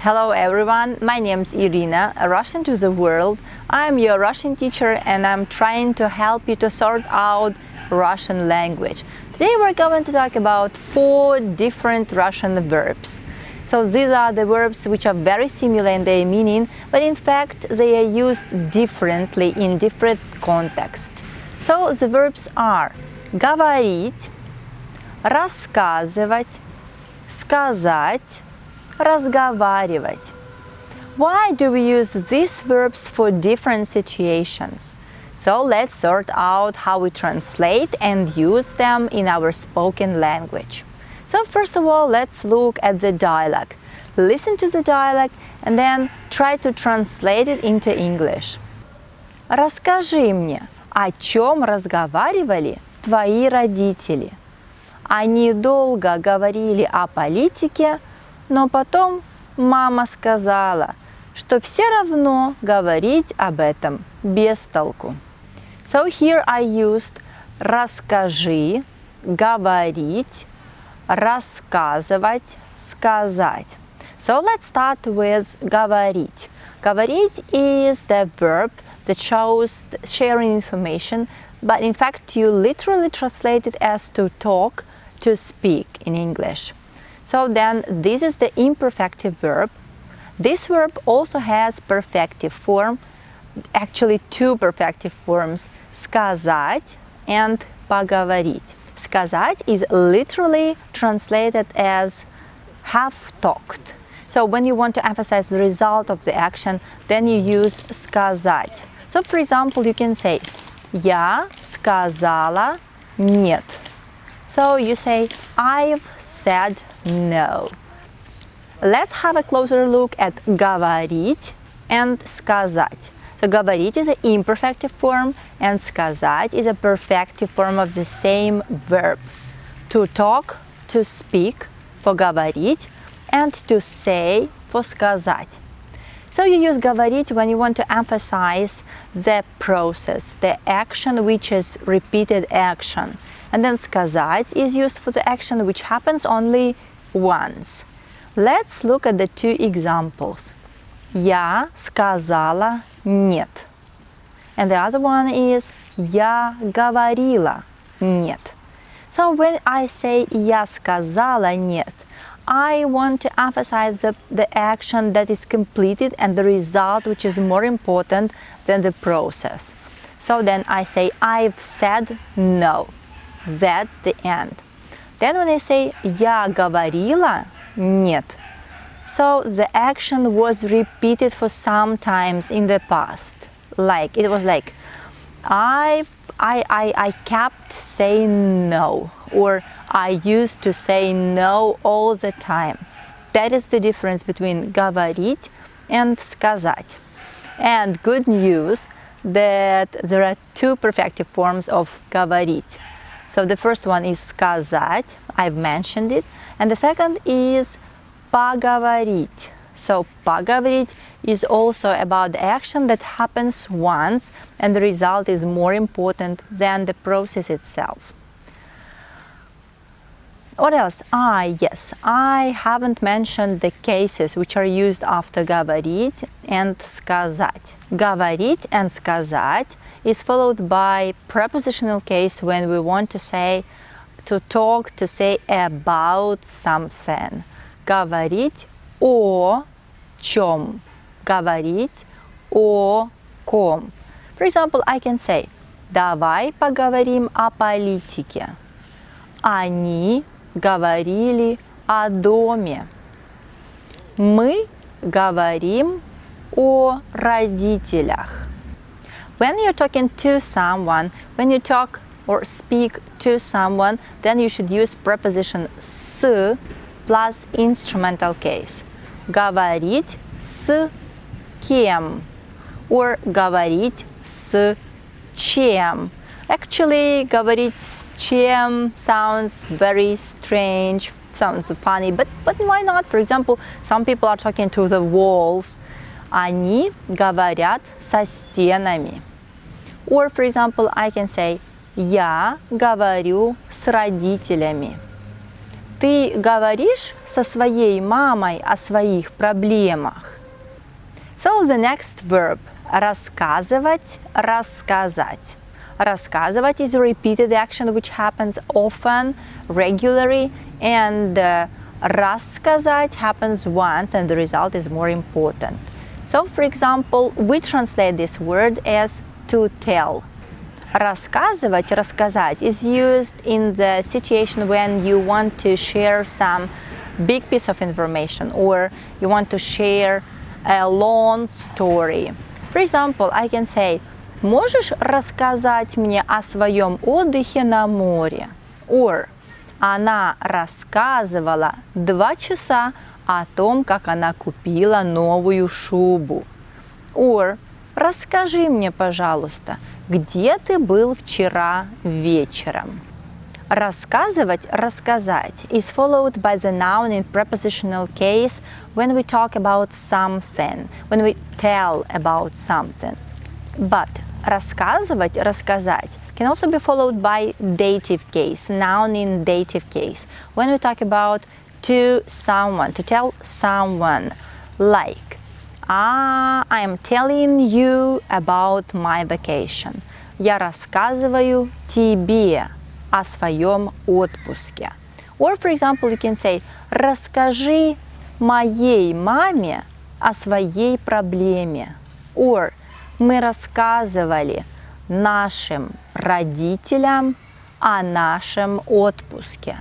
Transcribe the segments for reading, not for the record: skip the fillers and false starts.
Hello everyone, my name is Irina, a Russian to the world. I'm your Russian teacher and I'm trying to help you to sort out Russian language. Today we're going to talk about 4 different Russian verbs. So these are the verbs which are very similar in their meaning, but in fact they are used differently in different contexts. So the verbs are говорить, рассказывать, сказать, разговаривать. Why do we use these verbs for different situations? So let's sort out how we translate and use them in our spoken language. So first of all, let's look at the dialogue. Listen to the dialogue and then try to translate it into English. Расскажи мне, о чем разговаривали твои родители? Они долго говорили о политике, но потом мама сказала, что все равно говорить об этом без толку. So here I used расскажи, говорить, рассказывать, сказать. So let's start with говорить. Говорить is the verb that shows sharing information, but in fact you literally translate it as to talk, to speak in English. So then this is the imperfective verb. This verb also has perfective form, actually 2 perfective forms, сказать and поговорить. Сказать is literally translated as have talked. So when you want to emphasize the result of the action, then you use сказать. So for example, you can say я сказала нет. So you say I've said no. Let's have a closer look at говорить and сказать. So говорить is an imperfective form and сказать is a perfective form of the same verb. To talk, to speak for говорить and to say for сказать. So you use говорить when you want to emphasize the process, the action which is repeated action. And then сказать is used for the action which happens only once. Let's look at the 2 examples. Я сказала нет. And the other one is я говорила нет. So when I say я сказала нет, I want to emphasize the action that is completed and the result which is more important than the process. So then I say I've said no. That's the end. Then when I say я говорила нет, so the action was repeated for some times in the past. Like it was like I kept saying no, or I used to say no all the time. That is the difference between говорить and сказать. And good news that there are 2 perfective forms of говорить. So the first one is сказать, I've mentioned it, and the second is поговорить. So поговорить is also about the action that happens once and the result is more important than the process itself. What else? Yes, I haven't mentioned the cases which are used after говорить and сказать. Говорить and сказать is followed by prepositional case when we want to say, to talk, to say about something. Говорить о чем. Говорить о ком. For example, I can say, давай поговорим о политике. Они говорили о доме. Мы говорим о родителях. When you're talking to someone, when you talk or speak to someone, then you should use preposition с plus instrumental case. Говорить с кем or говорить с чем. Actually, говорить с чем sounds very strange, sounds funny, but why not? For example, some people are talking to the walls. Они говорят со стенами. Or, for example, I can say, я говорю с родителями. Ты говоришь со своей мамой о своих проблемах? So the next verb – рассказывать, рассказать. Рассказывать is a repeated action which happens often, regularly, and рассказать happens once and the result is more important. So, for example, we translate this word as to tell. Рассказывать, рассказать is used in the situation when you want to share some big piece of information or you want to share a long story. For example, I can say, можешь рассказать мне о своем отдыхе на море? Or, она рассказывала 2 часа о том, как она купила новую шубу. Or, расскажи мне, пожалуйста, где ты был вчера вечером? Рассказывать, рассказать is followed by the noun in prepositional case when we talk about something, when we tell about something. But рассказывать, рассказать can also be followed by dative case, noun in dative case, when we talk about to someone, to tell someone, like I am telling you about my vacation. Я рассказываю тебе о своем отпуске. Or, for example, you can say, расскажи моей маме о своей проблеме. Or, мы рассказывали нашим родителям о нашем отпуске.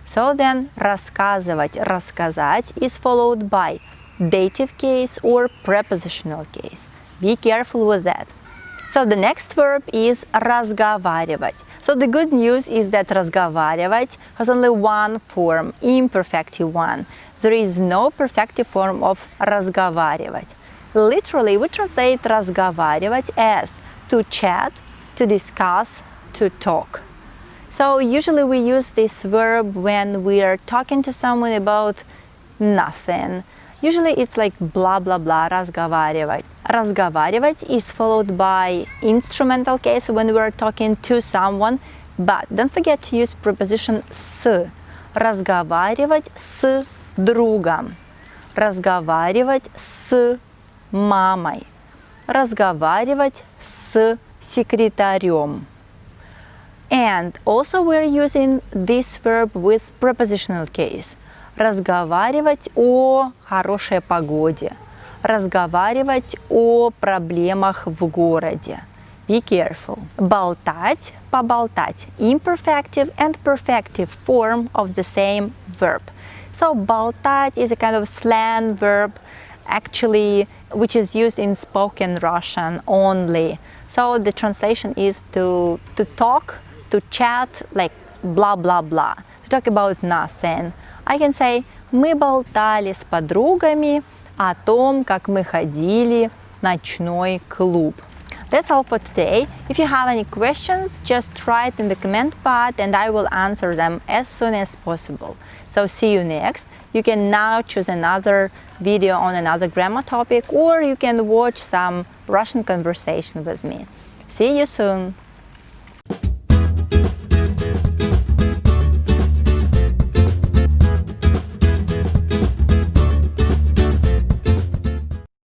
So then, рассказывать, рассказать is followed by dative case or prepositional case. Be careful with that. So the next verb is разговаривать. So the good news is that разговаривать has only one form, imperfective one. There is no perfective form of разговаривать. Literally, we translate разговаривать as to chat, to discuss, to talk. So usually we use this verb when we are talking to someone about nothing. Usually it's like blah blah blah, разговаривать. Разговаривать is followed by instrumental case when we are talking to someone, but don't forget to use preposition с. Разговаривать с другом. Разговаривать с мамой. Разговаривать с секретарем. And also we're using this verb with prepositional case. Разговаривать о хорошей погоде. Разговаривать о проблемах в городе. Be careful. Болтать, поболтать. Imperfective and perfective form of the same verb. So болтать is a kind of slang verb actually which is used in spoken Russian only. So the translation is to talk, to chat, like blah blah blah. To talk about nothing. I can say, мы болтали с подругами о том, как мы ходили в ночной клуб. That's all for today. If you have any questions, just write in the comment part and I will answer them as soon as possible. So see you next. You can now choose another video on another grammar topic or you can watch some Russian conversation with me. See you soon.